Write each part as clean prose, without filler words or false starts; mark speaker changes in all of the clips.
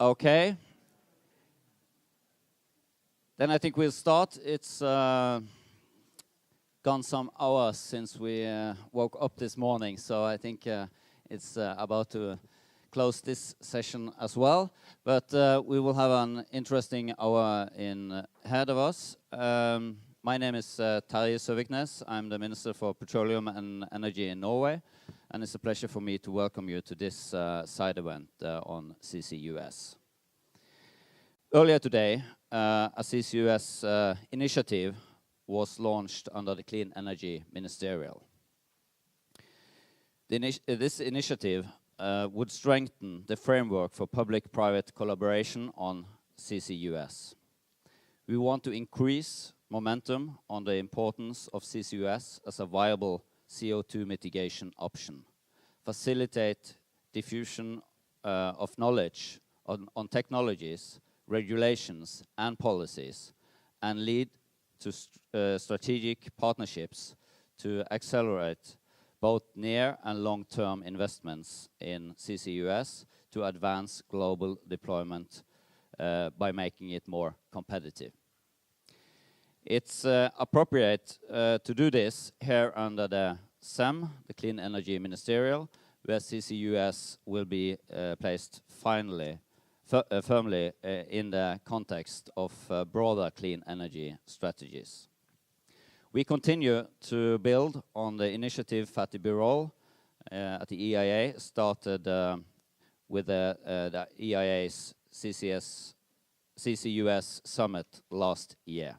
Speaker 1: Okay. Then I think we'll start. It's gone some hours since we woke up this morning, so I think it's about to close this session as well. But we will have an interesting hour ahead of us. My name is Terje Søviknes. I'm the Minister for Petroleum and Energy in Norway, and it's a pleasure for me to welcome you to this side event on CCUS. Earlier today, a CCUS initiative was launched under the Clean Energy Ministerial. This initiative would strengthen the framework for public-private collaboration on CCUS. We want to increase momentum on the importance of CCUS as a viable CO2 mitigation option, facilitate diffusion of knowledge on technologies, regulations and policies, and lead to strategic partnerships to accelerate both near and long-term investments in CCUS to advance global deployment by making it more competitive. It's appropriate to do this here under the CEM, the Clean Energy Ministerial, where CCUS will be placed firmly in the context of broader clean energy strategies. We continue to build on the initiative Fatih Birol at the EIA, started with the EIA's CCUS summit last year.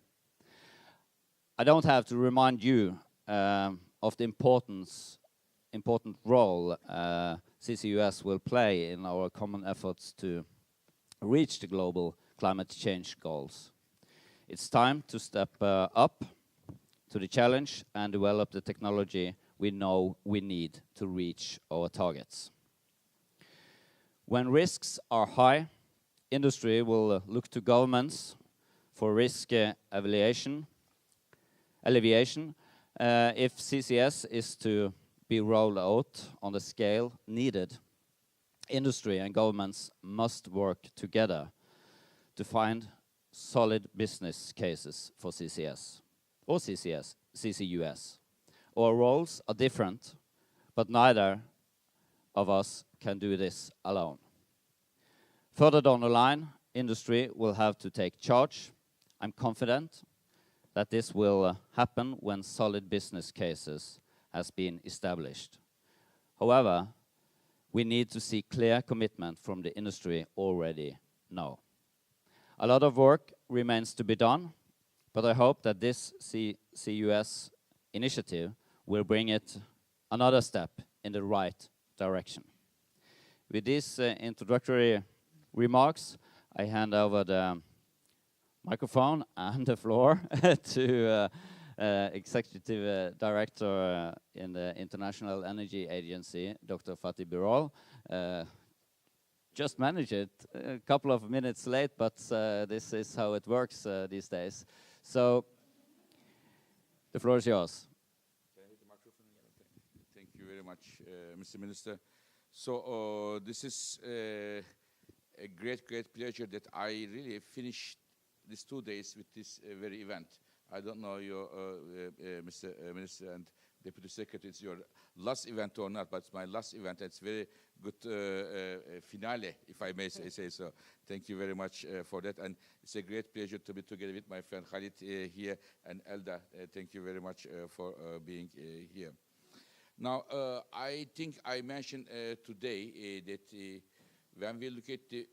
Speaker 1: I don't have to remind you of the important role CCUS will play in our common efforts to reach the global climate change goals. It's time to step up to the challenge and develop the technology we know we need to reach our targets. When risks are high, industry will look to governments for risk alleviation. If CCS is to be rolled out on the scale needed, industry and governments must work together to find solid business cases for CCS or CCUS. Our roles are different, but neither of us can do this alone. Further down the line, industry will have to take charge. I'm confident that this will happen when solid business cases has been established. However, we need to see clear commitment from the industry already now. A lot of work remains to be done, but I hope that this CCUS initiative will bring it another step in the right direction. With these introductory remarks, I hand over the microphone and the floor to Executive Director in the International Energy Agency, Dr. Fatih Birol. Just managed it a couple of minutes late, but this is how it works these days. So, the floor is yours.
Speaker 2: Can I hit the microphone again? Thank you very much, Mr. Minister. So, this is a great pleasure that I really finished these 2 days with this very event. I don't know your, Mr. Minister and Deputy Secretary, it's your last event or not, but it's my last event. It's very good finale, if I may say so. Thank you very much for that. And it's a great pleasure to be together with my friend Khalid here and Elda. Thank you very much for being here. Now, I think I mentioned today that when we look at the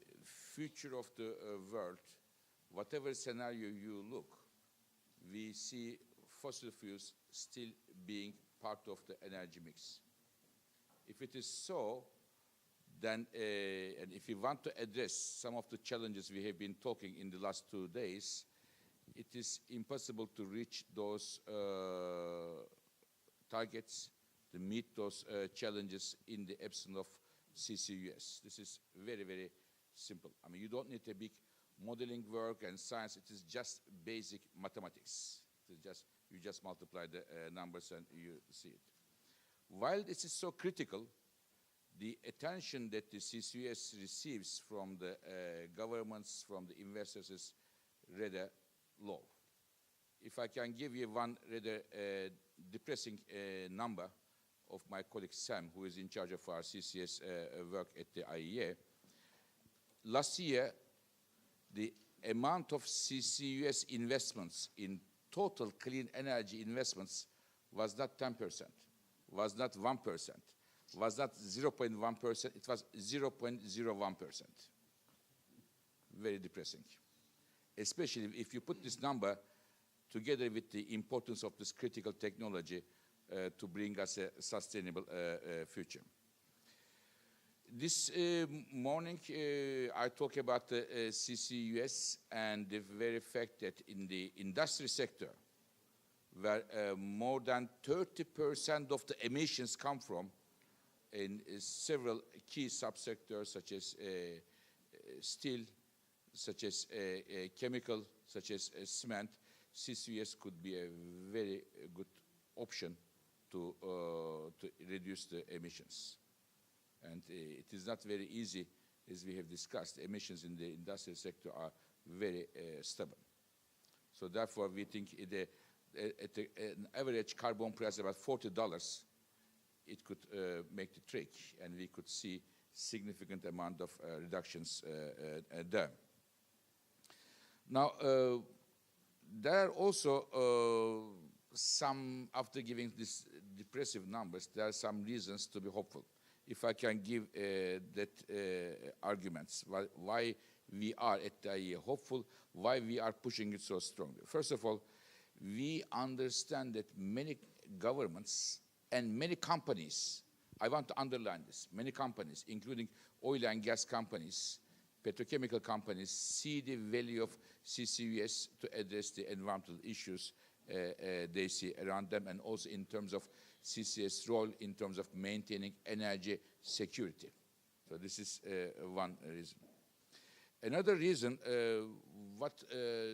Speaker 2: future of the world, whatever scenario you look, we see fossil fuels still being part of the energy mix. If it is so, then, and if we want to address some of the challenges we have been talking in the last 2 days, it is impossible to reach those targets, to meet those challenges in the absence of CCUS. This is very simple. I mean, you don't need a big modeling work and science. It is just basic mathematics. It is just, you just multiply the numbers and you see it. While this is so critical, the attention that the CCUS receives from the governments, from the investors is rather low. If I can give you one rather depressing number of my colleague Sam, who is in charge of our CCS work at the IEA. Last year, the amount of CCUS investments in total clean energy investments was not 10%, was not 1%, was not 0.1%, it was 0.01%. Very depressing. Especially if you put this number together with the importance of this critical technology to bring us a sustainable future. This morning, I talk about the CCUS and the very fact that in the industry sector, where more than 30% of the emissions come from in several key subsectors such as steel, such as chemical, such as cement, CCUS could be a very good option to reduce the emissions. And it is not very easy, as we have discussed. Emissions in the industrial sector are very stubborn. So therefore, we think at an average carbon price of about $40, it could make the trick, and we could see significant amount of reductions there. Now, there are also some, after giving these depressive numbers, there are some reasons to be hopeful. If I can give arguments why we are at the IEA hopeful, why we are pushing it so strongly. First of all, we understand that many governments and many companies, I want to underline this, many companies, including oil and gas companies, petrochemical companies, see the value of CCUS to address the environmental issues they see around them, and also in terms of CCS role in terms of maintaining energy security. So this is one reason. Another reason, what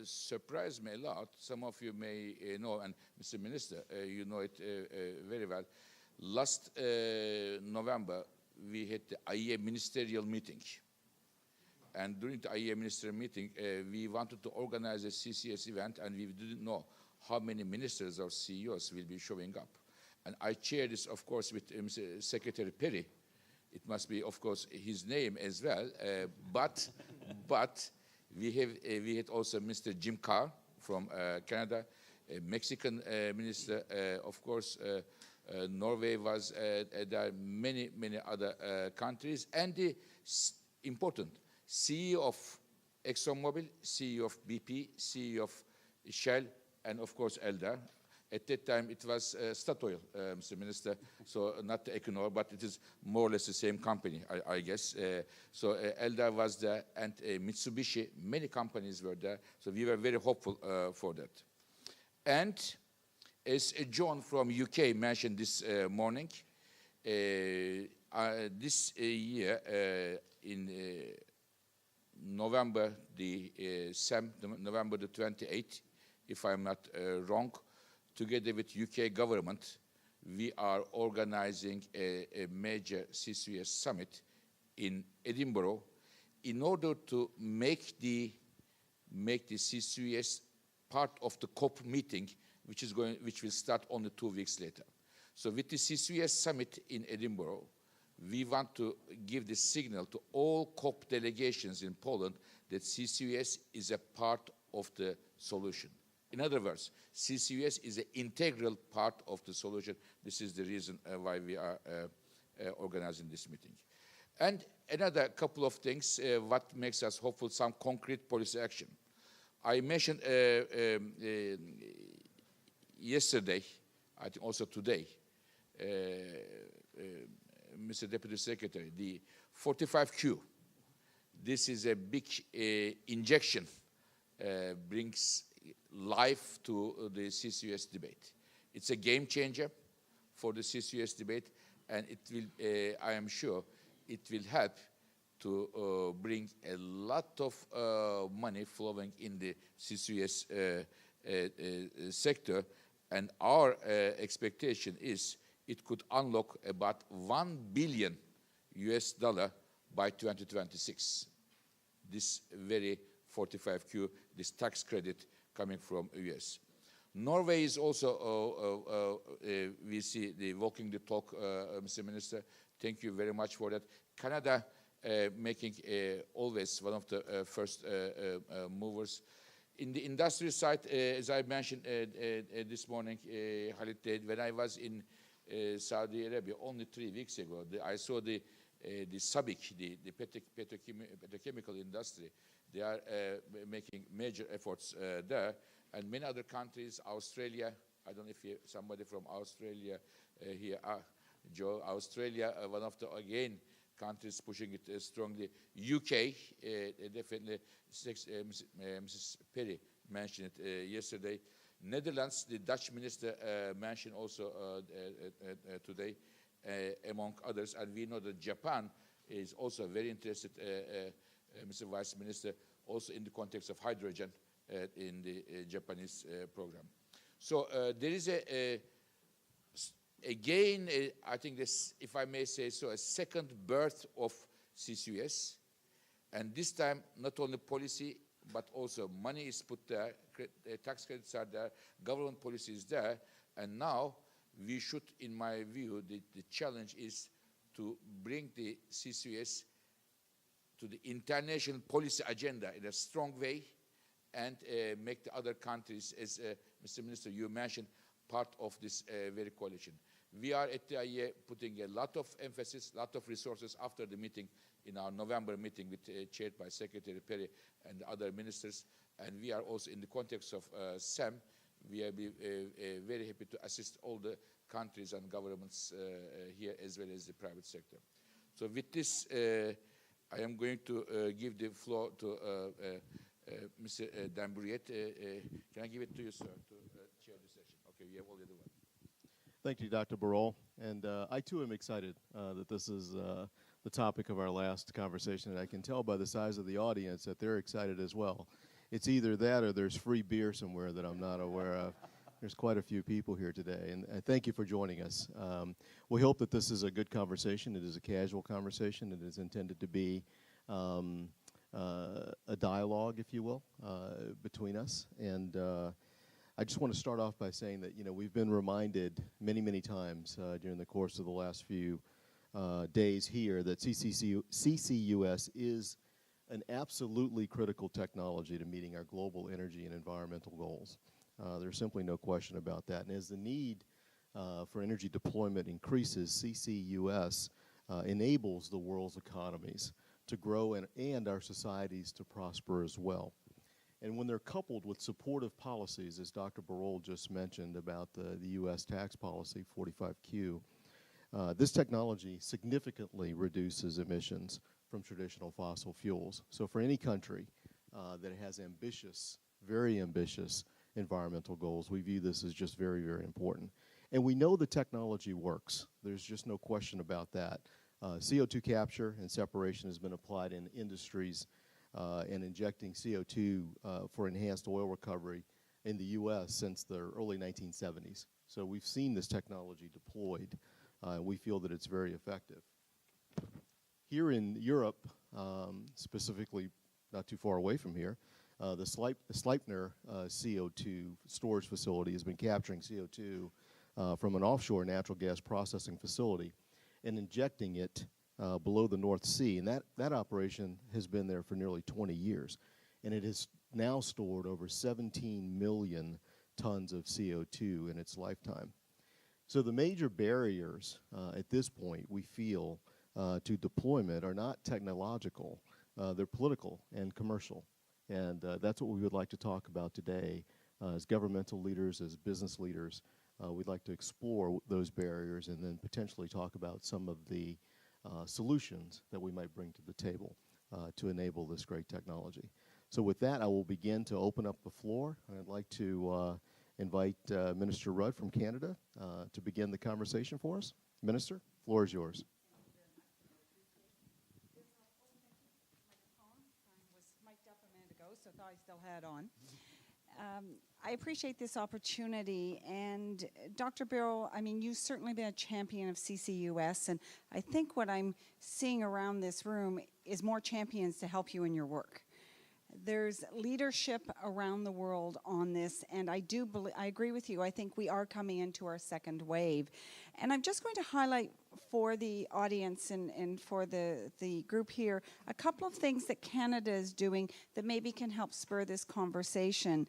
Speaker 2: surprised me a lot, some of you may know, and Mr. Minister, you know it very well. Last November, we had the IEA Ministerial meeting. And during the IEA Ministerial meeting, we wanted to organize a CCS event, and we didn't know how many ministers or CEOs will be showing up. And I chaired this, of course, with Secretary Perry. It must be, of course, his name as well. But we had also Mr. Jim Carr from Canada, a Mexican minister, of course. Norway was there are many other countries, and the important CEO of ExxonMobil, CEO of BP, CEO of Shell, and of course Eldar. At that time, it was Statoil, Mr. Minister, so not Equinor, but it is more or less the same company, I guess. So Eldar was there, and Mitsubishi, many companies were there, so we were very hopeful for that. And as John from UK mentioned this morning, this year, in November the 28th, if I'm not wrong, together with UK government, we are organizing a major CCUS summit in Edinburgh in order to make the CCUS part of the COP meeting, which will start only 2 weeks later. So with the CCUS summit in Edinburgh, we want to give the signal to all COP delegations in Poland that CCUS is a part of the solution. In other words, CCUS is an integral part of the solution. This is the reason why we are organizing this meeting. And another couple of things, what makes us hopeful, some concrete policy action. I mentioned yesterday, I think also today, Mr. Deputy Secretary, the 45Q. This is a big injection, brings life to the CCUS debate. It's a game changer for the CCUS debate, and it will, I am sure, it will help to bring a lot of money flowing in the CCUS sector, and our expectation is it could unlock about $1 billion US dollar by 2026. This very 45Q, this tax credit coming from US. Norway is also, we see the walking the talk, Mr. Minister. Thank you very much for that. Canada making always one of the first movers. In the industry side, as I mentioned this morning, Khalid, when I was in Saudi Arabia only 3 weeks ago, I saw the SABIC, the petrochemical industry. They are making major efforts there. And many other countries, Australia, I don't know if somebody from Australia here, Joe, Australia, one of the, again, countries pushing it strongly. UK, definitely, Mrs. Perry mentioned it yesterday. Netherlands, the Dutch minister mentioned also today, among others. And we know that Japan is also very interested, Mr. Vice Minister, also in the context of hydrogen in the Japanese program. So there is again, I think this, if I may say so, a second birth of CCUS. And this time, not only policy, but also money is put there, tax credits are there, government policy is there. And now we should, in my view, the challenge is to bring the CCUS to the international policy agenda in a strong way and make the other countries, as Mr. Minister, you mentioned, part of this very coalition. We are at the IEA putting a lot of emphasis, a lot of resources after the meeting, in our November meeting chaired by Secretary Perry and other ministers. And we are also in the context of CEM, we are very happy to assist all the countries and governments here as well as the private sector. So with this, I am going to give the floor to Mr. Dambriet. Can I give it to you, sir, to chair the session? Okay, you have already one.
Speaker 3: Thank you, Dr. Barol. And I, too, am excited that this is the topic of our last conversation. And I can tell by the size of the audience that they're excited as well. It's either that or there's free beer somewhere that I'm not aware of. There's quite a few people here today. And thank you for joining us. We hope that this is a good conversation. It is a casual conversation. It is intended to be a dialogue, if you will, between us. And I just want to start off by saying that, you know, we've been reminded many, many times during the course of the last few days here that CCUS is an absolutely critical technology to meeting our global energy and environmental goals. There's simply no question about that. And as the need for energy deployment increases, CCUS enables the world's economies to grow and our societies to prosper as well. And when they're coupled with supportive policies, as Dr. Barol just mentioned about the U.S. tax policy, 45Q, this technology significantly reduces emissions from traditional fossil fuels. So for any country that has ambitious, very ambitious environmental goals, we view this as just very, very important. And we know the technology works. There's just no question about that. CO2 capture and separation has been applied in industries and injecting CO2 for enhanced oil recovery in the U.S. since the early 1970s. So we've seen this technology deployed, and we feel that it's very effective. Here in Europe, specifically not too far away from here, the Sleipner CO2 storage facility has been capturing CO2 from an offshore natural gas processing facility and injecting it below the North Sea. And that operation has been there for nearly 20 years. And it has now stored over 17 million tons of CO2 in its lifetime. So the major barriers at this point, we feel, to deployment are not technological. They're political and commercial. And that's what we would like to talk about today. As governmental leaders, as business leaders, we'd like to explore those barriers and then potentially talk about some of the solutions that we might bring to the table to enable this great technology. So with that, I will begin to open up the floor. I'd like to invite Minister Rudd from Canada to begin the conversation for us. Minister, floor is yours.
Speaker 4: Was mic'd up a minute ago, so I thought I still had on. I appreciate this opportunity, and Dr. Birol, I mean, you've certainly been a champion of CCUS, and I think what I'm seeing around this room is more champions to help you in your work. There's leadership around the world on this, and I agree with you. I think we are coming into our second wave. And I'm just going to highlight for the audience and for the group here a couple of things that Canada is doing that maybe can help spur this conversation.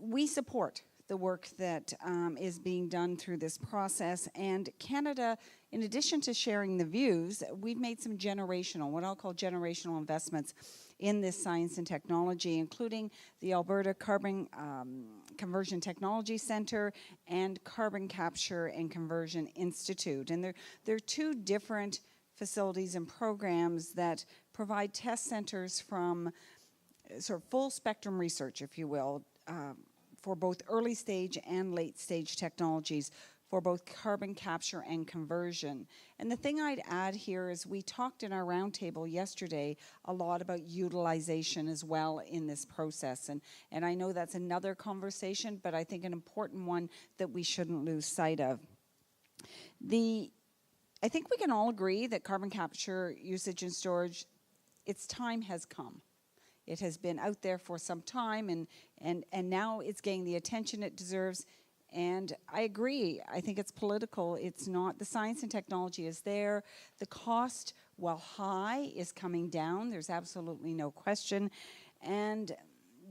Speaker 4: We support the work that is being done through this process, and Canada, in addition to sharing the views, we've made some generational, what I'll call generational investments in this science and technology, including the Alberta Carbon Conversion Technology Centre and Carbon Capture and Conversion Institute. And they're two different facilities and programs that provide test centers from sort of full spectrum research, if you will, for both early stage and late stage technologies for both carbon capture and conversion. And the thing I'd add here is we talked in our roundtable yesterday a lot about utilization as well in this process. And I know that's another conversation, but I think an important one that we shouldn't lose sight of. I think we can all agree that carbon capture, usage and storage, its time has come. It has been out there for some time, and now it's getting the attention it deserves. And I agree. I think it's political. It's not. The science and technology is there. The cost, while high, is coming down. There's absolutely no question. And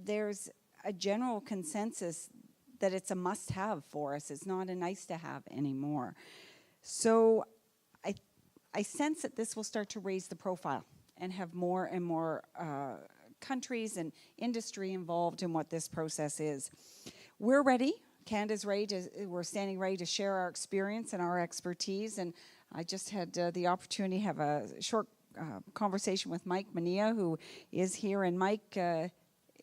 Speaker 4: there's a general consensus that it's a must-have for us. It's not a nice-to-have anymore. So I sense that this will start to raise the profile and have more and more countries and industry involved in what this process is. We're ready. Canada's ready. We're standing ready to share our experience and our expertise. And I just had the opportunity to have a short conversation with Mike Mania, who is here. And Mike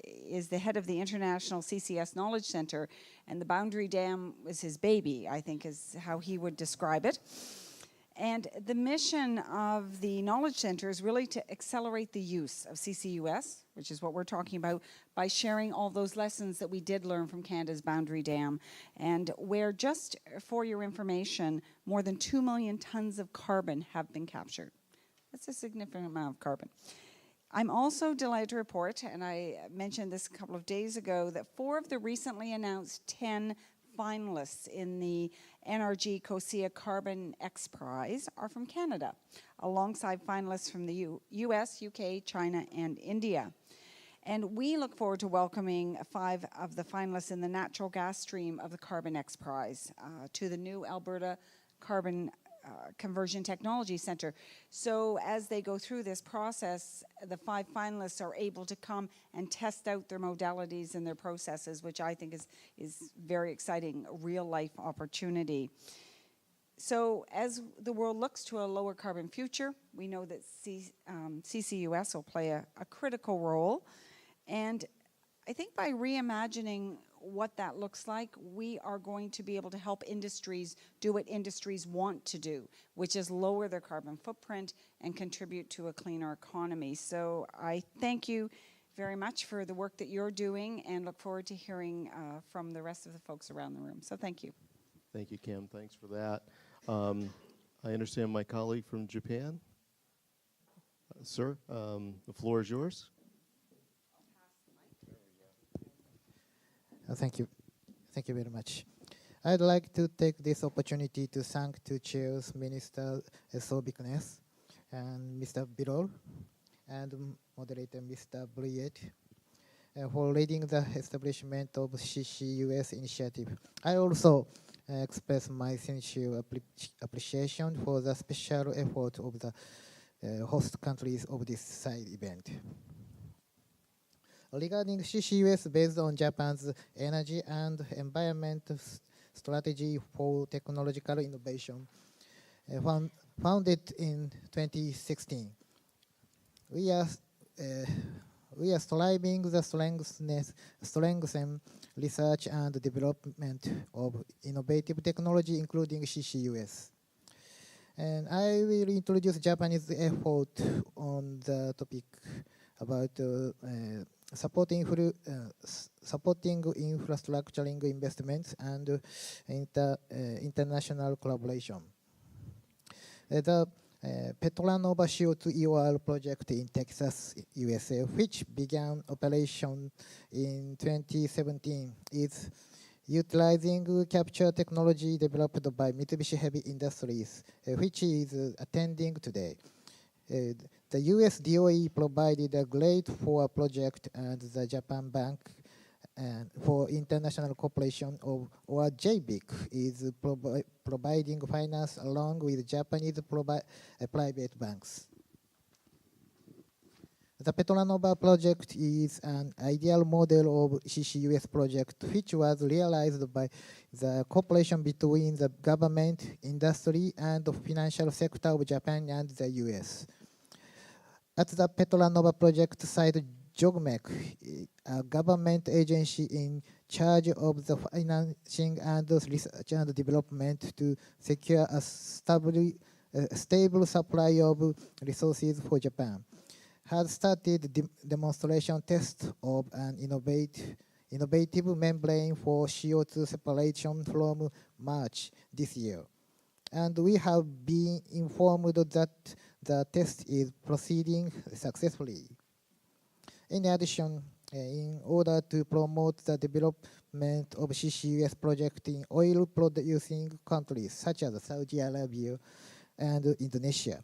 Speaker 4: is the head of the International CCS Knowledge Center. And the Boundary Dam was his baby, I think is how he would describe it. And the mission of the Knowledge Center is really to accelerate the use of CCUS, which is what we're talking about, by sharing all those lessons that we did learn from Canada's Boundary Dam, and where, just for your information, more than 2 million tons of carbon have been captured. That's a significant amount of carbon. I'm also delighted to report, and I mentioned this a couple of days ago, that 4 of the recently announced 10 finalists in the NRG COSIA Carbon X Prize are from Canada, alongside finalists from the US, UK, China, and India. And we look forward to welcoming 5 of the finalists in the natural gas stream of the Carbon X Prize to the new Alberta Carbon Conversion Technology Center. So as they go through this process, the 5 finalists are able to come and test out their modalities and their processes, which I think is very exciting, a real-life opportunity. So as the world looks to a lower carbon future, we know that CCUS will play a critical role. And I think by reimagining what that looks like, we are going to be able to help industries do what industries want to do, which is lower their carbon footprint and contribute to a cleaner economy. So I thank you very much for the work that you're doing and look forward to hearing from the rest of the folks around the room. So thank you.
Speaker 3: Thank you, Kim. Thanks for that. I understand my colleague from Japan. Sir, the floor is yours.
Speaker 5: Thank you. Thank you very much. I'd like to take this opportunity to thank two chairs, Minister Sobiknes and Mr. Birol, and moderator Mr. Brouillet, for leading the establishment of CCUS initiative. I also express my sincere appreciation for the special effort of the host countries of this side event. Regarding CCUS, based on Japan's energy and environment strategy for technological innovation, founded in 2016, we are striving to strengthen research and development of innovative technology, including CCUS. And I will introduce Japanese effort on the topic about supporting infrastructuring investments and international collaboration. The Petronova CO2 EOR project in Texas, USA, which began operation in 2017, is utilizing capture technology developed by Mitsubishi Heavy Industries, which is attending today. The US DOE provided a grant for a project, and the Japan Bank for International Cooperation, or JBIC, is providing finance along with Japanese private banks. The Petronova project is an ideal model of CCUS project, which was realized by the cooperation between the government, industry, and the financial sector of Japan and the US. At the Petronova project site, JOGMEC, a government agency in charge of the financing and research and development to secure a stable supply of resources for Japan, has started demonstration tests of an innovative membrane for CO2 separation from March this year. And we have been informed that the test is proceeding successfully. In addition, in order to promote the development of CCUS project in oil-producing countries such as Saudi Arabia and Indonesia,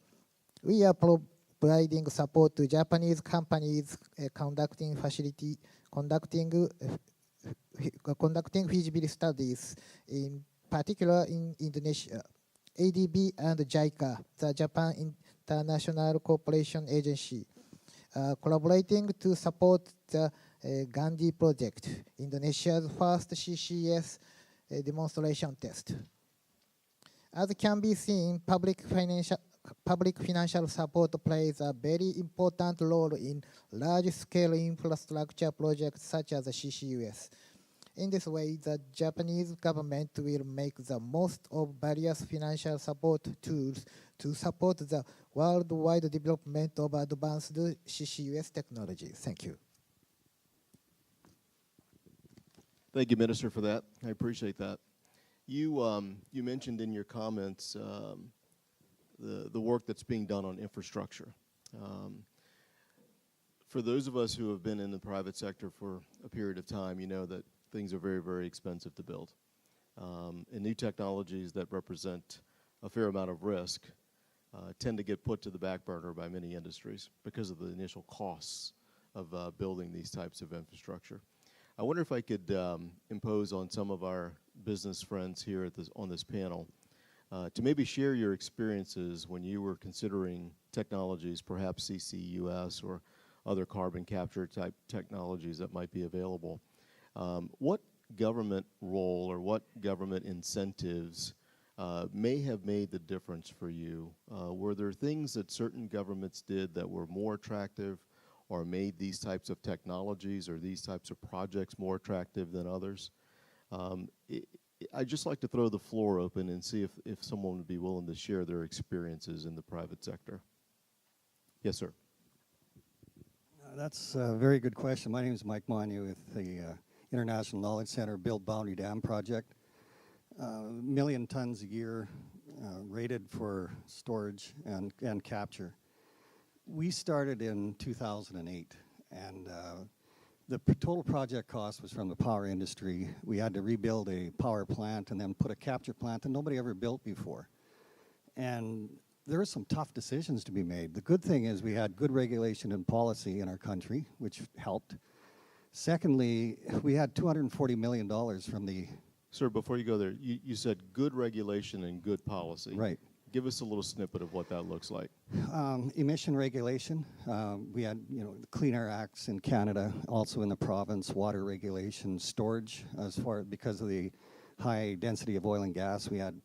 Speaker 5: we are providing support to Japanese companies conducting feasibility studies, in particular in Indonesia. ADB and JICA, the Japan International Cooperation Agency, collaborating to support the Gandhi project, Indonesia's first CCS demonstration test. As can be seen, public financial support plays a very important role in large-scale infrastructure projects such as the CCUS. In this way, the Japanese government will make the most of various financial support tools to support the worldwide development of advanced CCUS technology. Thank you.
Speaker 3: Thank you, Minister, for that. I appreciate that. You mentioned in your comments the work that's being done on infrastructure. For those of us who have been in the private sector for a period of time, you know that things are very, very expensive to build. And new technologies that represent a fair amount of risk tend to get put to the back burner by many industries because of the initial costs of building these types of infrastructure. I wonder if I could impose on some of our business friends here on this panel to maybe share your experiences when you were considering technologies, perhaps CCUS or other carbon capture type technologies that might be available. What government role or what government incentives may have made the difference for you? Were there things that certain governments did that were more attractive or made these types of technologies or these types of projects more attractive than others? I'd just like to throw the floor open and see if someone would be willing to share their experiences in the private sector. Yes, sir.
Speaker 6: That's a very good question. My name is Mike Monyu with the International Knowledge Center Build Boundary Dam Project. 1 million tons a year rated for storage and capture. We started in 2008, and the total project cost was from the power industry. We had to rebuild a power plant and then put a capture plant that nobody ever built before. And there were some tough decisions to be made. The good thing is we had good regulation and policy in our country, which helped. Secondly, we had $240 million from the...
Speaker 3: Sir, before you go there, you said good regulation and good policy.
Speaker 6: Right.
Speaker 3: Give us a little snippet of what that looks like.
Speaker 6: Emission regulation. We had, the Clean Air Acts in Canada, also in the province, water regulation, storage, because of the high density of oil and gas. We had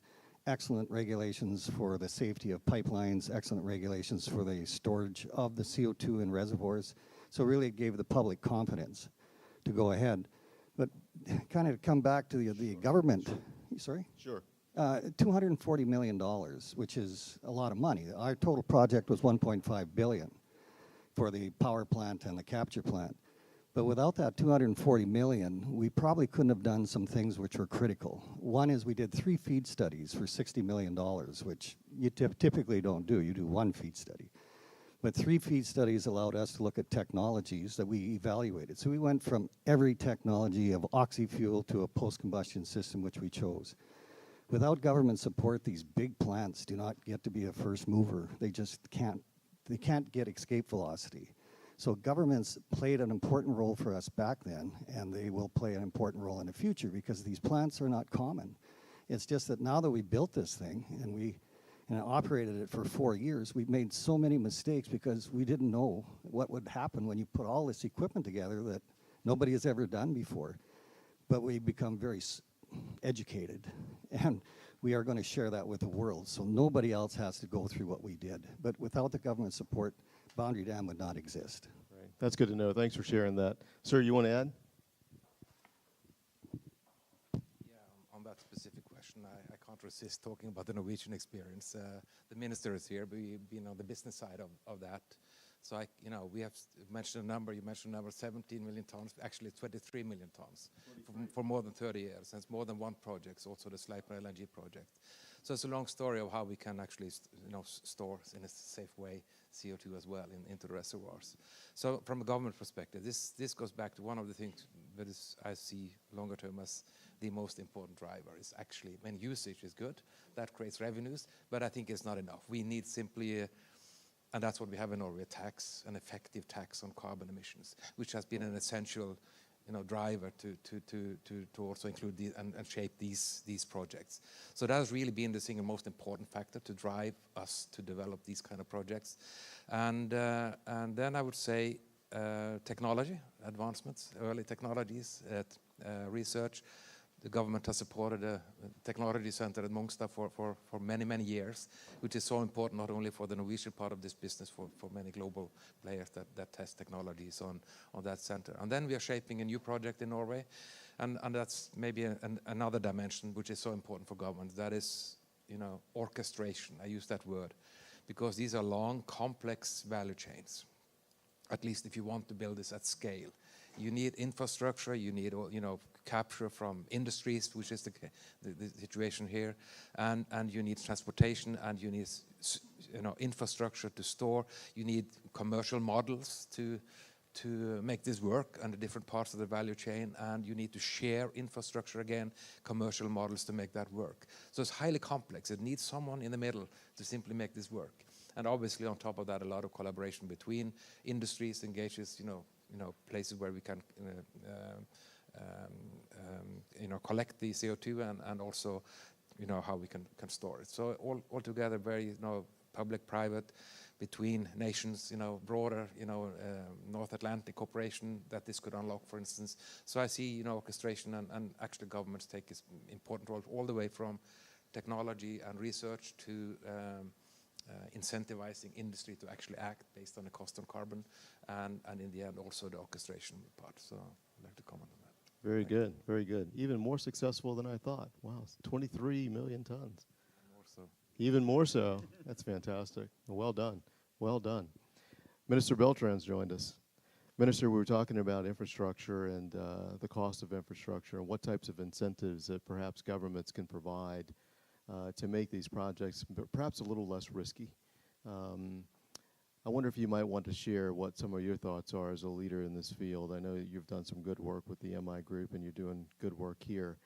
Speaker 6: excellent regulations for the safety of pipelines, excellent regulations for the storage of the CO2 in reservoirs. So really it gave the public confidence to go ahead. But kind of come back to the government. Sorry?
Speaker 3: Sure.
Speaker 6: $240 million, which is a lot of money. Our total project was $1.5 billion for the power plant and the capture plant. But without that 240 million, we probably couldn't have done some things which were critical. One is we did 3 FEED studies for $60 million, which you typically don't do. You do 1 FEED study. But 3 FEED studies allowed us to look at technologies that we evaluated. So we went from every technology of oxy-fuel to a post-combustion system, which we chose. Without government support, these big plants do not get to be a first mover. They just can't get escape velocity. So governments played an important role for us back then, and they will play an important role in the future because these plants are not common. It's just that now that we built this thing and we operated it for 4 years, we've made so many mistakes because we didn't know what would happen when you put all this equipment together that nobody has ever done before. But we become very educated, and we are going to share that with the world, so nobody else has to go through what we did. But without the government support, Boundary Dam would not exist.
Speaker 3: Right. That's good to know. Thanks for sharing that. Sir, you want to add?
Speaker 7: Yeah, on that specific question, I can't resist talking about the Norwegian experience. The minister is here, but we've been on the business side of that. So we have mentioned a number. You mentioned a number, 17 million tons. Actually, 23 million tons for more than 30 years. And it's more than one project. It's also the Sleipner LNG project. So it's a long story of how we can actually, store in a safe way CO2 as well into the reservoirs. So from a government perspective, this goes back to one of the things that I see longer term as the most important driver. Is actually when usage is good, that creates revenues. But I think it's not enough. We need simply and that's what we have in Norway, an effective tax on carbon emissions, which has been an essential, driver to also include and shape these projects. So that has really been the single most important factor to drive us to develop these kind of projects. And then I would say technology advancements, early technologies, research. The government has supported a technology center at Mongstad for many, many years, which is so important not only for the Norwegian part of this business, for many global players that test technologies on that center. And then we are shaping a new project in Norway, and that's maybe another dimension which is so important for government. That is, orchestration. I use that word because these are long, complex value chains, at least if you want to build this at scale. You need infrastructure, you need, capture from industries, which is the situation here, and you need transportation, and you need, infrastructure to store. You need commercial models to make this work on the different parts of the value chain, and you need to share infrastructure again, commercial models to make that work. So it's highly complex. It needs someone in the middle to simply make this work. And obviously on top of that, a lot of collaboration between industries engages, places where we can collect the CO2 and also, how we can store it. So all together, very, public-private, between nations, broader, North Atlantic cooperation that this could unlock, for instance. So I see, orchestration and actually governments take an important role all the way from technology and research to incentivizing industry to actually act based on the cost on carbon, and in the end also the orchestration part. So I'd like to comment on that.
Speaker 3: Very good, very good. Even more successful than I thought. Wow, 23 million tons.
Speaker 7: More so.
Speaker 3: Even more so. That's fantastic. Well done, well done. Minister Beltran's joined us. Minister, we were talking about infrastructure and the cost of infrastructure and what types of incentives that perhaps governments can provide to make these projects perhaps a little less risky. I wonder if you might want to share what some of your thoughts are as a leader in this field. I know you've done some good work with the MI group and you're doing good work here.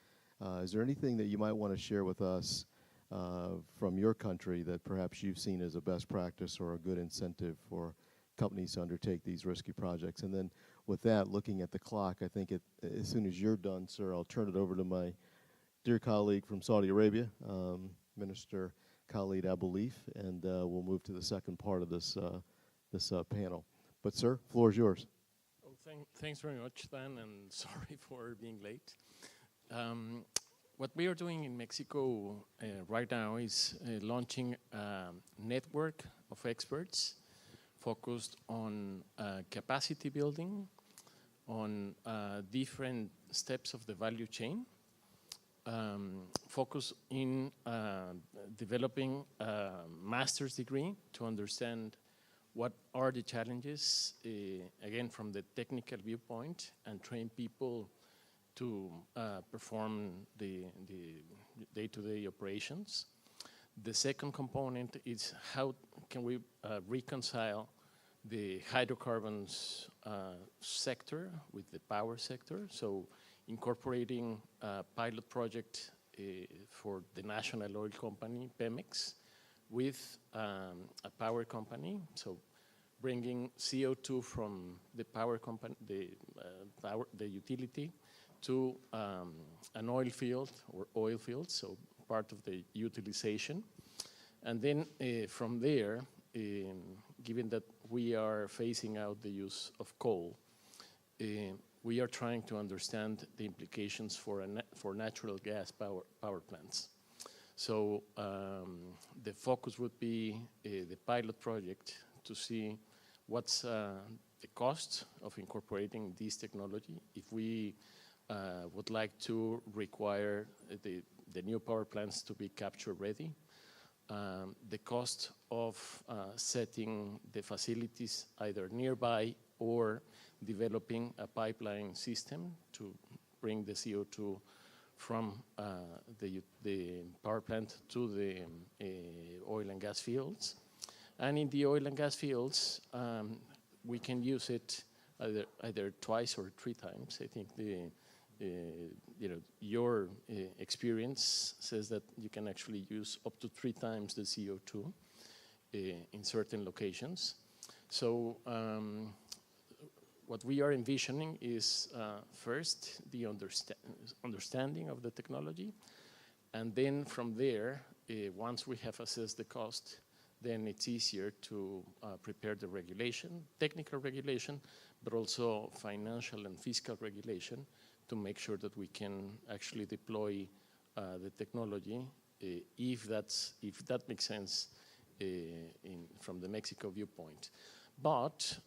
Speaker 3: Is there anything that you might want to share with us from your country that perhaps you've seen as a best practice or a good incentive for companies to undertake these risky projects? And then with that, looking at the clock, I think as soon as you're done, sir, I'll turn it over to my dear colleague from Saudi Arabia, Minister Khalid Abulif, and we'll move to the second part of this panel. But sir, floor is yours.
Speaker 8: Well, thanks very much, Dan, and sorry for being late. What we are doing in Mexico right now is launching a network of experts focused on capacity building, on different steps of the value chain, focus in developing a master's degree to understand what are the challenges, again, from the technical viewpoint, and train people to perform the day-to-day operations. The second component is how can we reconcile the hydrocarbons sector with the power sector. So incorporating a pilot project for the national oil company, Pemex, with a power company. So bringing CO2 from the power company, the utility, to an oil field or oil field, so part of the utilization. And then from there, given that we are phasing out the use of coal, we are trying to understand the implications for natural gas power plants. So the focus would be the pilot project to see what's the cost of incorporating this technology. If we would like to require the new power plants to be capture ready, the cost of setting the facilities either nearby or developing a pipeline system to bring the CO2 from the power plant to the oil and gas fields. And in the oil and gas fields, we can use it either twice or 3 times. I think your experience says that you can actually use up to 3 times the CO2 in certain locations. So what we are envisioning is first the understanding of the technology, and then from there, once we have assessed the cost, then it's easier to prepare the regulation, technical regulation, but also financial and fiscal regulation to make sure that we can actually deploy the technology if that makes sense from the Mexico viewpoint. But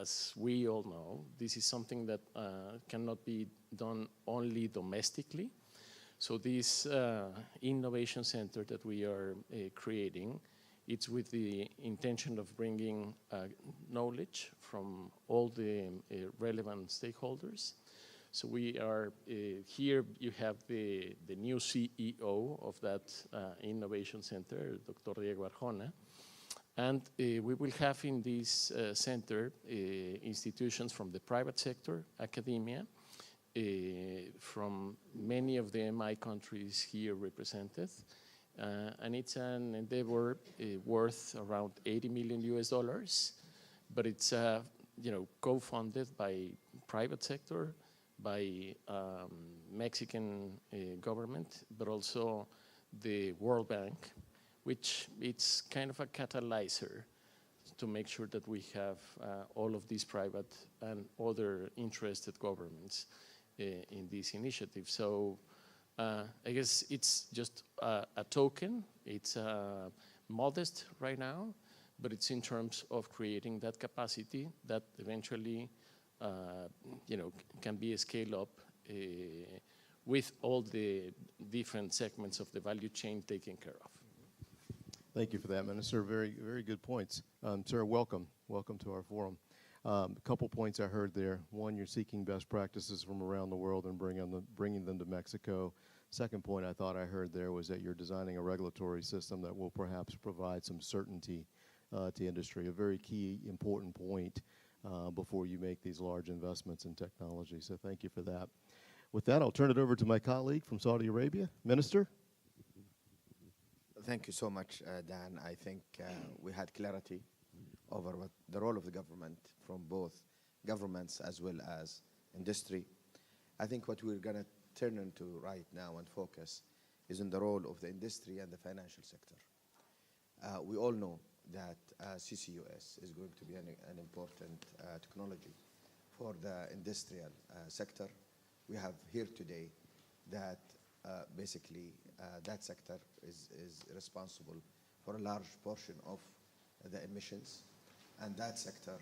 Speaker 8: as we all know, this is something that cannot be done only domestically. So this innovation center that we are creating, it's with the intention of bringing knowledge from all the relevant stakeholders. So we are here, you have the new CEO of that innovation center, Dr. Diego Arjona. And we will have in this center institutions from the private sector, academia, from many of the MI countries here represented. And it's an endeavor worth around $80 million, but it's co-funded by private sector, by Mexican government, but also the World Bank, which it's kind of a catalyzer to make sure that we have all of these private and other interested governments in this initiative. So I guess it's just a token. It's modest right now, but it's in terms of creating that capacity that eventually can be scaled up with all the different segments of the value chain taken care of.
Speaker 3: Thank you for that, Minister. Very, very good points. Sir, welcome. Welcome to our forum. A couple points I heard there. One, you're seeking best practices from around the world and bringing them to Mexico. Second point I thought I heard there was that you're designing a regulatory system that will perhaps provide some certainty to industry, a very key, important point before you make these large investments in technology. So thank you for that. With that, I'll turn it over to my colleague from Saudi Arabia. Minister?
Speaker 9: Thank you so much, Dan. I think we had clarity over what the role of the government from both governments as well as industry. I think what we're going to turn into right now and focus is on the role of the industry and the financial sector. We all know that CCUS is going to be an important technology for the industrial sector. We have here today that basically that sector is responsible for a large portion of the emissions, and that sector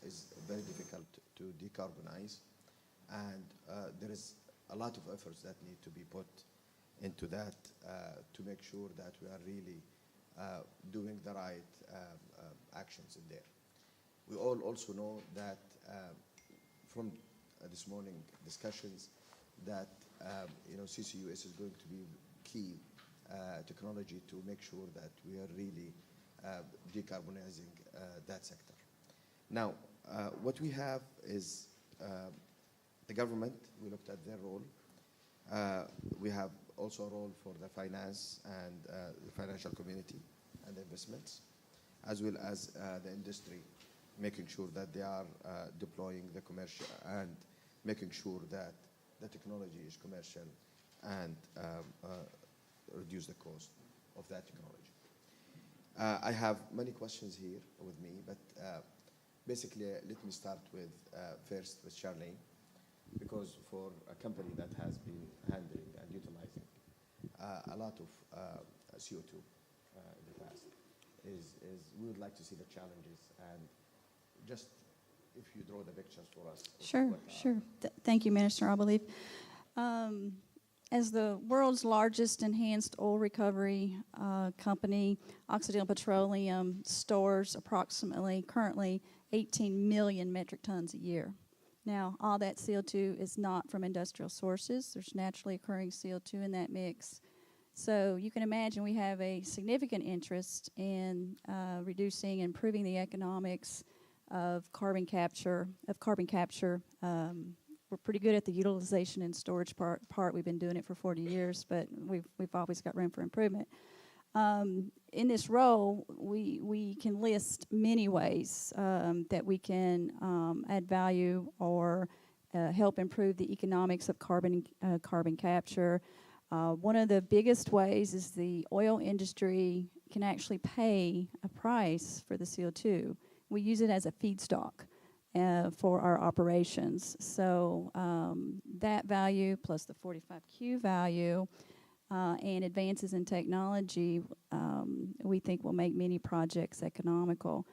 Speaker 9: is very difficult to decarbonize, and there is a lot of efforts that need to be put into that to make sure that we are really doing the right actions in there. We all also know that from this morning discussions that CCUS is going to be key technology to make sure that we are really decarbonizing that sector. Now, what we have is the government. We looked at their role. We have also a role for the finance and the financial community and the investments, as well as the industry, making sure that they are deploying the commercial and making sure that the technology is commercial and reduce the cost of that technology. I have many questions here with me, but basically let me start with first with Charlene, because for a company that has been handling and utilizing a lot of CO2 in the past, we would like to see the challenges, and just if you draw the pictures for us.
Speaker 10: Sure, sure. Thank you, Minister, I believe. As the world's largest enhanced oil recovery company, Occidental Petroleum stores approximately currently 18 million metric tons a year. Now, all that CO2 is not from industrial sources. There's naturally occurring CO2 in that mix. So you can imagine we have a significant interest in reducing and improving the economics of carbon capture. We're pretty good at the utilization and storage part. We've been doing it for 40 years, but we've always got room for improvement. In this role, we can list many ways that we can add value or help improve the economics of carbon capture. One of the biggest ways is the oil industry can actually pay a price for the CO2. We use it as a feedstock for our operations. So that value plus the 45Q value and advances in technology, we think will make many projects economical.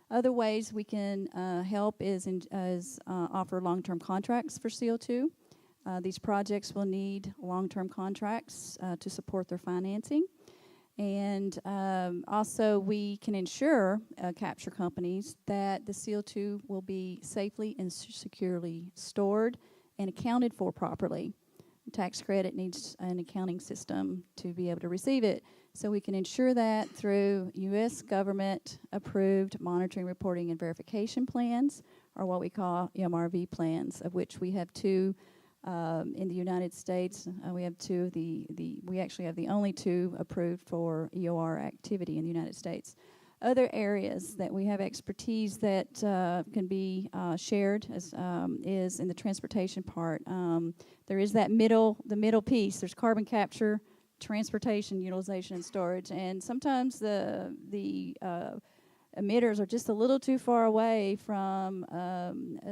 Speaker 10: Other ways we can help is offer long-term contracts for CO2. These projects will need long-term contracts to support their financing. And also we can ensure capture companies that the CO2 will be safely and securely stored and accounted for properly. The tax credit needs an accounting system to be able to receive it. So we can ensure that through U.S. government approved monitoring, reporting, and verification plans, or what we call MRV plans, of which we have two in the United States. We have two of we actually have the only two approved for EOR activity in the United States. Other areas that we have expertise that can be shared is in the transportation part. There is the middle piece. There's carbon capture, transportation, utilization, and storage. And sometimes the emitters are just a little too far away from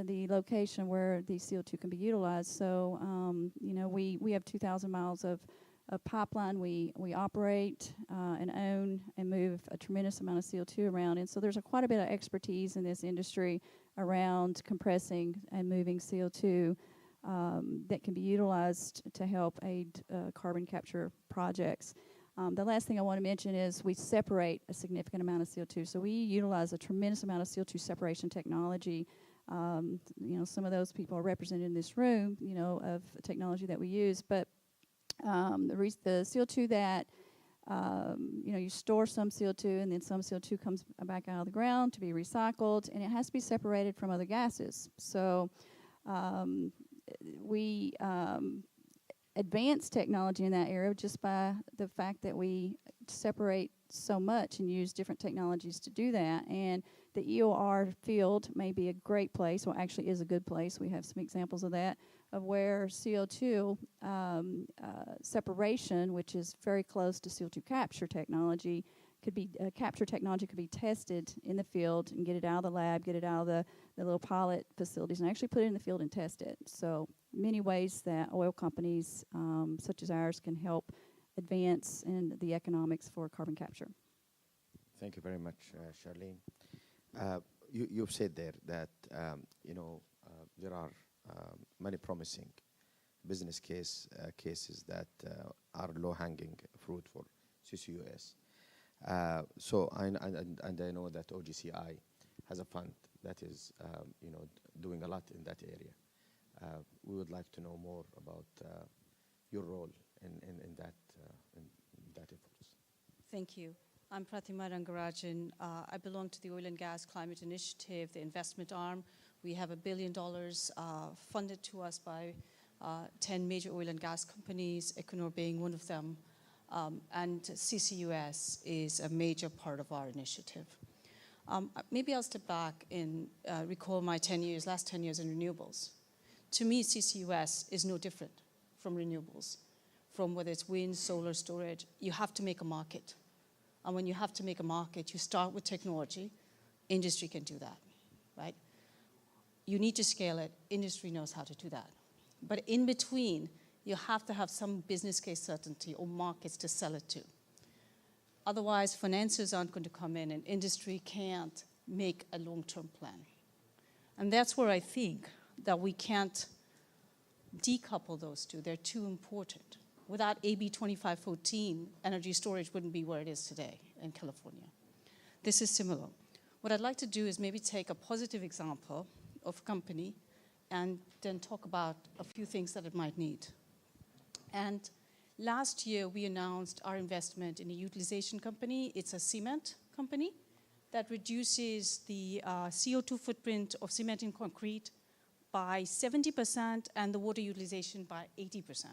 Speaker 10: the location where the CO2 can be utilized. So, we have 2,000 miles of pipeline we operate and own and move a tremendous amount of CO2 around. And so there's quite a bit of expertise in this industry around compressing and moving CO2 that can be utilized to help aid carbon capture projects. The last thing I want to mention is we separate a significant amount of CO2. So we utilize a tremendous amount of CO2 separation technology. Some of those people are represented in this room, of technology that we use. But the CO2 that, you store some CO2 and then some CO2 comes back out of the ground to be recycled, and it has to be separated from other gases. So we advance technology in that area just by the fact that we separate so much and use different technologies to do that. And the EOR field may be a great place, well, actually is a good place. We have some examples of that, of where CO2 separation, which is very close to CO2 capture technology, could be tested in the field and get it out of the lab, get it out of the little pilot facilities, and actually put it in the field and test it. So many ways that oil companies such as ours can help advance in the economics for carbon capture.
Speaker 9: Thank you very much, Charlene. You've said there that there are many promising business cases that are low-hanging fruit for CCUS. So and I know that OGCI has a fund that is doing a lot in that area. We would like to know more about your role in that efforts.
Speaker 11: Thank you. I'm Pratima Rangarajan. I belong to the Oil and Gas Climate Initiative, the investment arm. We have $1 billion funded to us by 10 major oil and gas companies, Equinor being one of them. And CCUS is a major part of our initiative. Maybe I'll step back and recall my last 10 years in renewables. To me, CCUS is no different from renewables. From whether it's wind, solar, storage, you have to make a market. And when you have to make a market, you start with technology. Industry can do that, right? You need to scale it. Industry knows how to do that. But in between, you have to have some business case certainty or markets to sell it to. Otherwise, financiers aren't going to come in and industry can't make a long-term plan. And that's where I think that we can't decouple those two. They're too important. Without AB 2514, energy storage wouldn't be where it is today in California. This is similar. What I'd like to do is maybe take a positive example of a company and then talk about a few things that it might need. And last year, we announced our investment in a utilization company. It's a cement company that reduces the CO2 footprint of cement and concrete by 70% and the water utilization by 80%.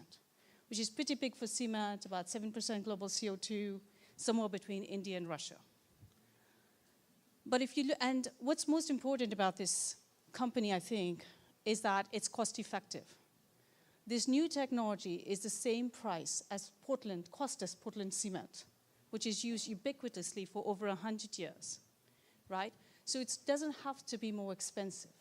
Speaker 11: Which is pretty big for cement, about 7% global CO2, somewhere between India and Russia. But if you look, and what's most important about this company, I think, is that it's cost effective. This new technology is the same price as Portland cement, which is used ubiquitously for over 100 years, right? So it doesn't have to be more expensive.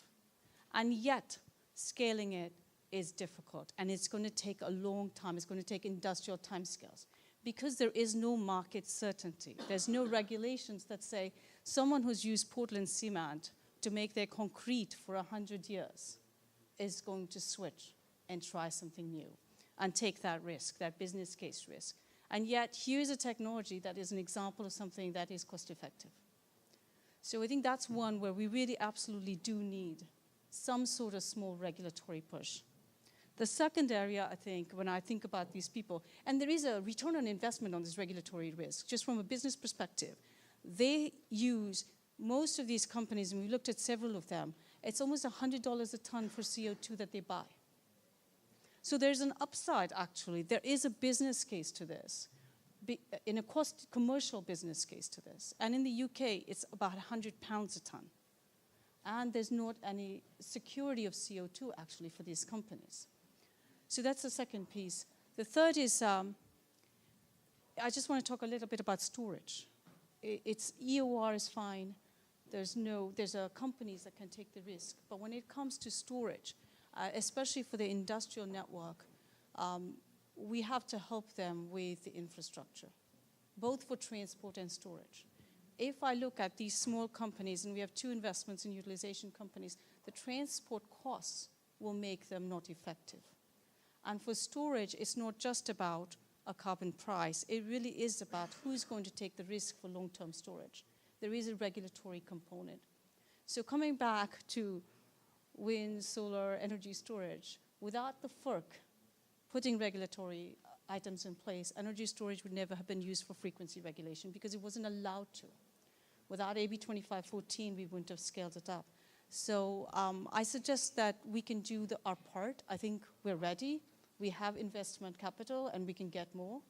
Speaker 11: And yet, scaling it is difficult, and it's going to take a long time. It's going to take industrial timescales because there is no market certainty. There's no regulations that say someone who's used Portland cement to make their concrete for 100 years is going to switch and try something new and take that risk, that business case risk. And yet, here's a technology that is an example of something that is cost effective. So I think that's one where we really absolutely do need some sort of small regulatory push. The second area, I think, when I think about these people, and there is a return on investment on this regulatory risk, just from a business perspective. They use, most of these companies, and we looked at several of them, it's almost $100 a ton for CO2 that they buy. So there's an upside, actually. There is a business case to this, in a commercial business case to this. And in the UK, it's about £100 a ton. And there's not any security of CO2, actually, for these companies. So that's the second piece. The third is, I just want to talk a little bit about storage. It's EOR is fine. There's companies that can take the risk. But when it comes to storage, especially for the industrial network, we have to help them with the infrastructure, both for transport and storage. If I look at these small companies, and we have 2 investments in utilization companies, the transport costs will make them not effective. And for storage, it's not just about a carbon price. It really is about who's going to take the risk for long-term storage. There is a regulatory component. So coming back to wind, solar, energy storage, without the FERC putting regulatory items in place, energy storage would never have been used for frequency regulation because it wasn't allowed to. Without AB 2514, we wouldn't have scaled it up. So I suggest that we can do our part. I think we're ready. We have investment capital, and we can get more.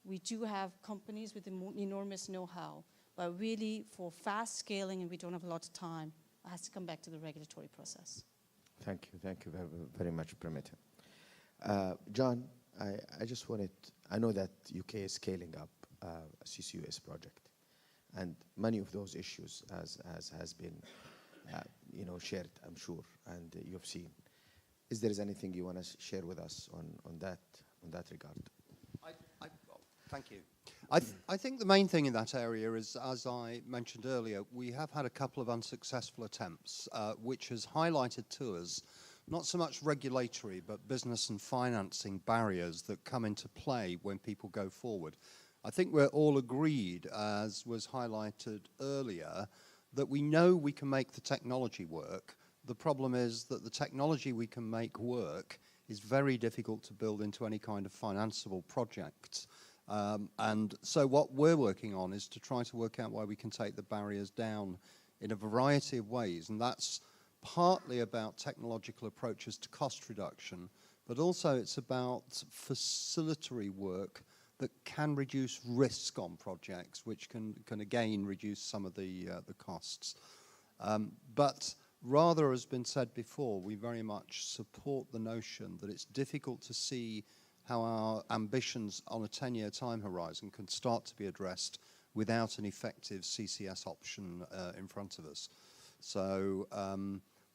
Speaker 11: We do have companies with enormous know-how, but really for fast scaling, and we don't have a lot of time, it has to come back to the regulatory process.
Speaker 9: Thank you very, very much, Pramita. John, I just wanted, I know that UK is scaling up a CCUS project, and many of those issues has been shared, I'm sure, and you've seen. Is there anything you want to share with us on that regard?
Speaker 12: Thank you. I think the main thing in that area is, as I mentioned earlier, we have had a couple of unsuccessful attempts, which has highlighted to us not so much regulatory, but business and financing barriers that come into play when people go forward. I think we're all agreed, as was highlighted earlier, that we know we can make the technology work. The problem is that the technology we can make work is very difficult to build into any kind of financeable project. And so what we're working on is to try to work out why we can take the barriers down in a variety of ways. And that's partly about technological approaches to cost reduction, but also it's about facilitatory work that can reduce risk on projects, which can again reduce some of the costs. But rather, as has been said before, we very much support the notion that it's difficult to see how our ambitions on a 10-year time horizon can start to be addressed without an effective CCS option in front of us. So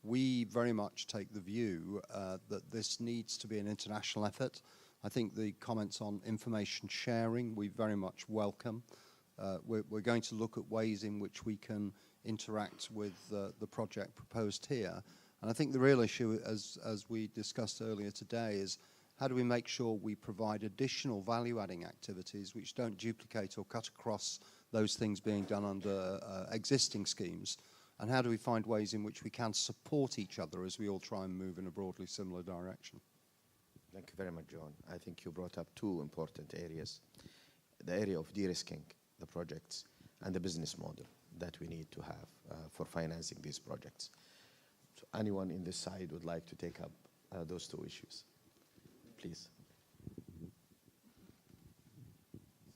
Speaker 12: we very much take the view that this needs to be an international effort. I think the comments on information sharing we very much welcome. We're going to look at ways in which we can interact with the project proposed here. And I think the real issue, as we discussed earlier today, is how do we make sure we provide additional value-adding activities which don't duplicate or cut across those things being done under existing schemes? And how do we find ways in which we can support each other as we all try and move in a broadly similar direction?
Speaker 9: Thank you very much, John. I think you brought up two important areas. The area of de-risking the projects and the business model that we need to have for financing these projects. So anyone in this side would like to take up those two issues? Please.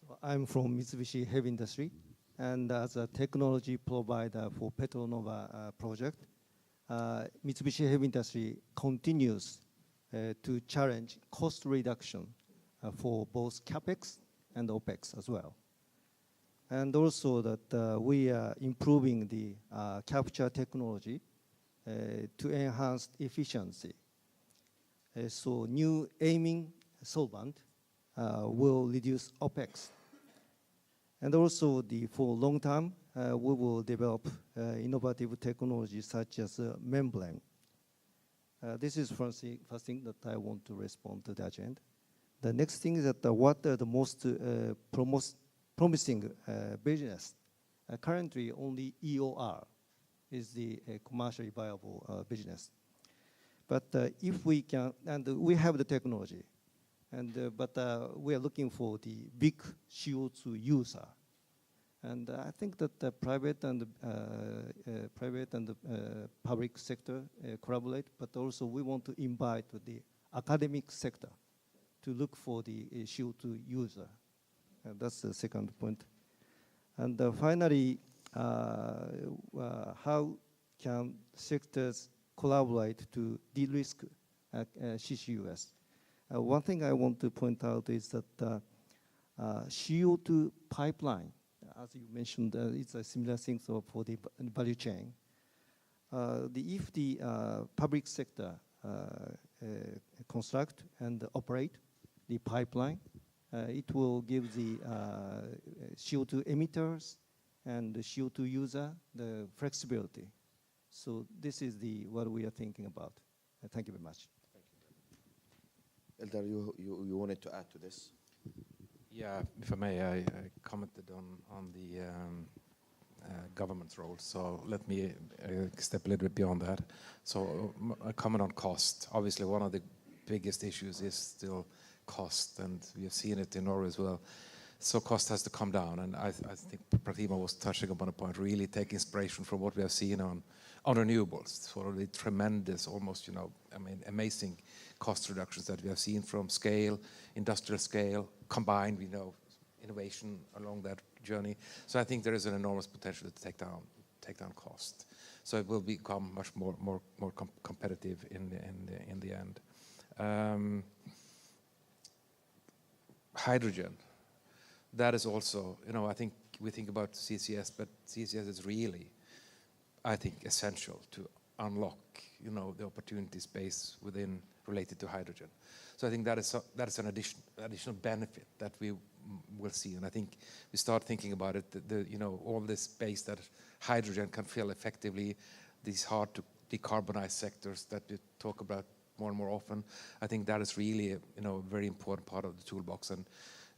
Speaker 13: So I'm from Mitsubishi Heavy Industry, and as a technology provider for Petronova project, Mitsubishi Heavy Industry continues to challenge cost reduction for both CapEx and OpEx as well. And also that we are improving the capture technology to enhance efficiency. So new amine solvent will reduce OpEx. And also for long term, we will develop innovative technologies such as membrane. This is first thing that I want to respond to the agenda. The next thing is that what are the most promising business? Currently, only EOR is the commercially viable business. But if we can, and we have the technology, but we are looking for the big CO2 user. And I think that the private and public sector collaborate, but also we want to invite the academic sector to look for the CO2 user. That's the second point. And finally, how can sectors collaborate to de-risk CCUS? One thing I want to point out is that CO2 pipeline, as you mentioned, it's a similar thing for the value chain. If the public sector construct and operate the pipeline, it will give the CO2 emitters and the CO2 user the flexibility. So this is what we are thinking about. Thank you very much.
Speaker 9: Eldar, you wanted to add to this?
Speaker 7: Yeah, if I may, I commented on the government's role. So let me step a little bit beyond that. So a comment on cost. Obviously, one of the biggest issues is still cost, and we have seen it in Norway as well. So cost has to come down, and I think Pratima was touching upon a point, really take inspiration from what we have seen on renewables, sort of the tremendous, almost, amazing cost reductions that we have seen from scale, industrial scale, combined, innovation along that journey. So I think there is an enormous potential to take down cost. So it will become much more competitive in the end. Hydrogen. That is also, I think we think about CCS, but CCS is really, I think, essential to unlock, the opportunity space related to hydrogen. So I think that is an additional benefit that we will see. And I think we start thinking about it, all this space that hydrogen can fill effectively, these hard to decarbonize sectors that we talk about more and more often. I think that is really, a very important part of the toolbox. And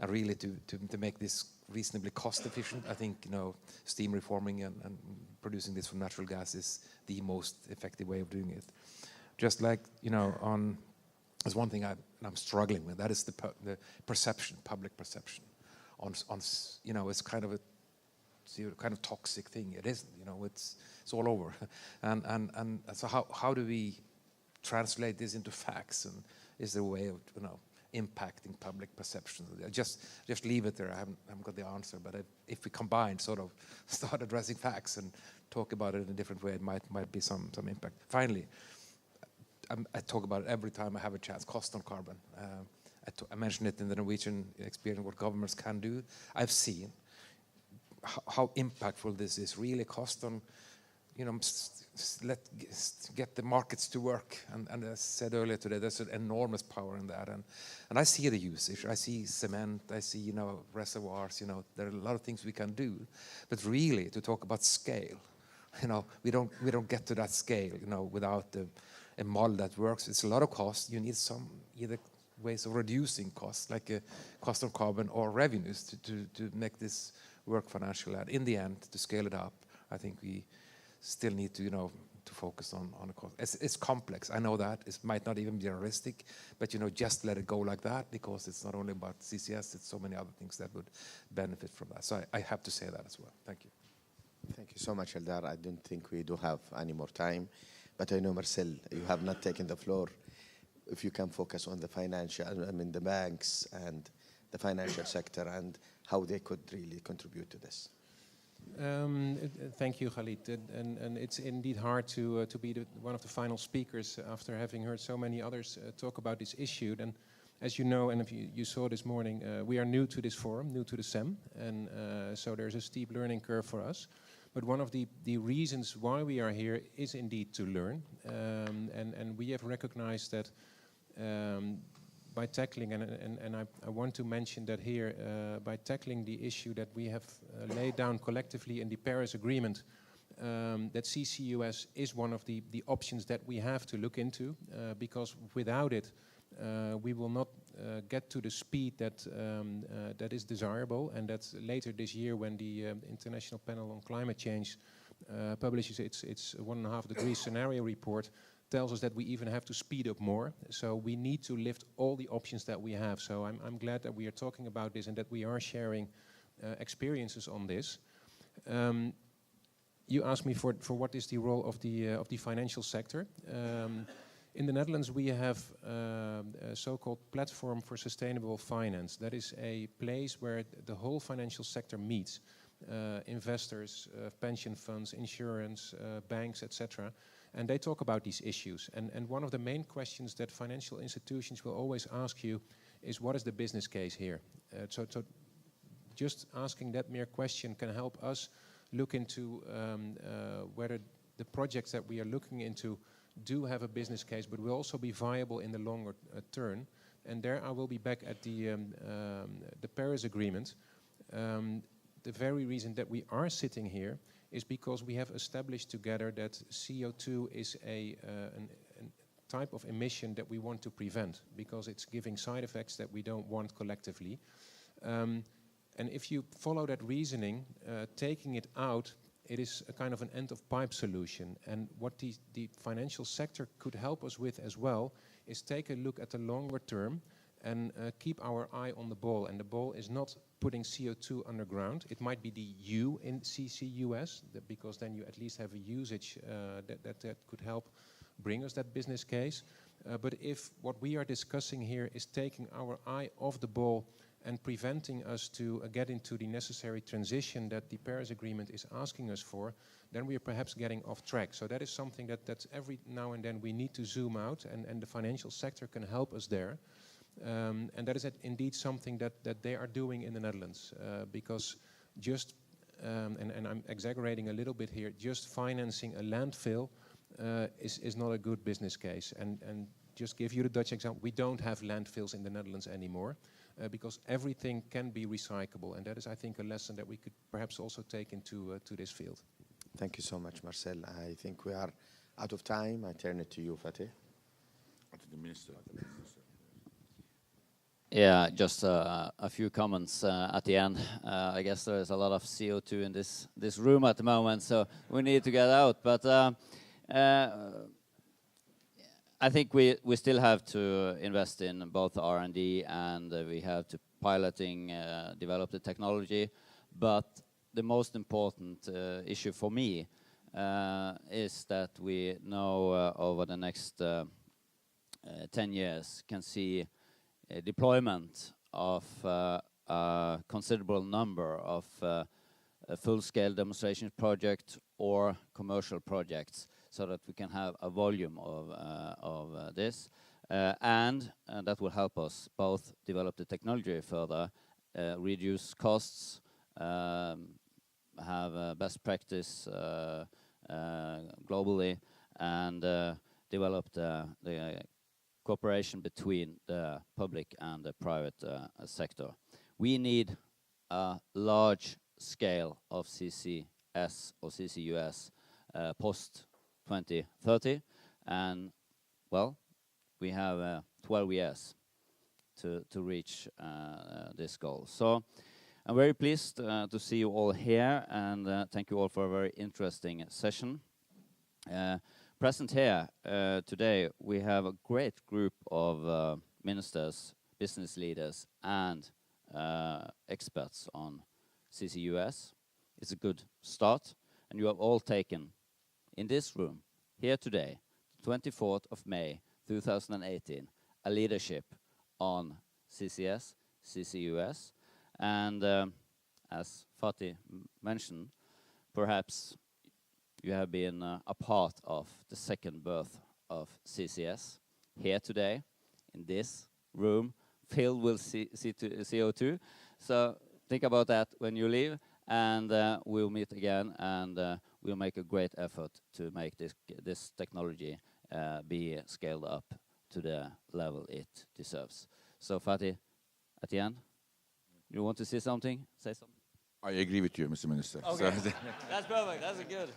Speaker 7: and really to make this reasonably cost efficient. I think, you know, steam reforming and producing this from natural gas is the most effective way of doing it. Just like, you know, there's one thing I'm struggling with. That is the perception, public perception, on you know, it's kind of a toxic thing. It isn't, you know, it's all over, and so how do we translate this into facts, and is there a way of, you know, impacting public perception? Just leave it there. I haven't got the answer, but if we combine, sort of start addressing facts and talk about it in a different way, it might be some impact. Finally, I talk about it every time I have a chance, cost on carbon. I mentioned it in the Norwegian experience, what governments can do. I've seen how impactful this is, really cost on, you know, get the markets to work. And as I said earlier today, there's an enormous power in that. And I see the usage. I see cement, I see, you know, reservoirs, you know, there are a lot of things we can do. But really, to talk about scale, you know, we don't get to that scale, you know, without a model that works. It's a lot of cost. You need some either ways of reducing costs, like a cost of carbon or revenues to make this work financially. And in the end, to scale it up, I think we still need to, you know, to focus on the cost. It's complex. I know that. It might not even be realistic, but, you know, just let it go like that, because it's not only about CCS, it's so many other things that would benefit from that. So I have to say that as well. Thank you.
Speaker 9: Thank you so much, Eldar. I don't think we do have any more time, but I know, Marcel, you have not taken the floor. If you can focus on the financial, I mean, the banks and the financial sector and how they could really contribute to this.
Speaker 14: Thank you, Khalid. And it's indeed hard to be one of the final speakers after having heard so many others talk about this issue. And as you know, and if you saw this morning, we are new to this forum, new to the CEM, and so there's a steep learning curve for us. But one of the reasons why we are here is indeed to learn. And we have recognized that by tackling, and I want to mention that here, by tackling the issue that we have laid down collectively in the Paris Agreement, that CCUS is one of the options that we have to look into, because without it, we will not get to the speed that that is desirable, and that later this year, when the International Panel on Climate Change publishes its 1.5 degree scenario report, tells us that we even have to speed up more. So we need to lift all the options that we have. So I'm glad that we are talking about this and that we are sharing experiences on this. You asked me for what is the role of the financial sector. In the Netherlands, we have a so-called Platform for Sustainable Finance. That is a place where the whole financial sector meets. Investors, pension funds, insurance, banks, etc. And they talk about these issues. And one of the main questions that financial institutions will always ask you is, what is the business case here? So just asking that mere question can help us look into whether the projects that we are looking into do have a business case, but will also be viable in the longer term. And there I will be back at the Paris Agreement. The very reason that we are sitting here is because we have established together that CO2 is a type of emission that we want to prevent, because it's giving side effects that we don't want collectively. And if you follow that reasoning, taking it out, it is a kind of an end-of-pipe solution. And what the financial sector could help us with as well is take a look at the longer term and keep our eye on the ball. And the ball is not putting CO2 underground. It might be the U in CCUS, because then you at least have a usage that could help bring us that business case. But if what we are discussing here is taking our eye off the ball and preventing us to get into the necessary transition that the Paris Agreement is asking us for, then we are perhaps getting off track. So that is something that's every now and then we need to zoom out, and the financial sector can help us there. And that is indeed something that they are doing in the Netherlands, because just, and I'm exaggerating a little bit here, just financing a landfill is not a good business case. And just give you the Dutch example, we don't have landfills in the Netherlands anymore, because everything can be recyclable. And that is, I think, a lesson that we could perhaps also take into to this field.
Speaker 9: Thank you so much, Marcel. I think we are out of time. I turn it to you, Fatih.
Speaker 2: To the Minister.
Speaker 1: Yeah, just a few comments at the end. I guess there is a lot of CO2 in this room at the moment, so we need to get out. But I think we still have to invest in both R&D and we have to piloting, develop the technology. But the most important issue for me is that we know over the next 10 years can see a deployment of a considerable number of full-scale demonstration projects or commercial projects, so that we can have a volume of this, and that will help us both develop the technology further, reduce costs, have best practice globally, and develop the cooperation between the public and the private sector. We need a large scale of CCS or CCUS post 2030, and well, we have 12 years to reach this goal. So I'm very pleased to see you all here, and thank you all for a very interesting session. Present here today, we have a great group of ministers, business leaders, and experts on CCUS. It's a good start, and you have all taken in this room here today, 24th of May 2018, a leadership on CCS, CCUS, and as Fatih mentioned, perhaps you have been a part of the second birth of CCS here today in this room filled with CO2. So think about that when you leave, and we'll meet again, and we'll make a great effort to make this technology be scaled up to the level it deserves. So Fatih, at the end, you want to say something? Say something.
Speaker 2: I agree with you, Mr. Minister.
Speaker 1: Okay. That's perfect. That's good.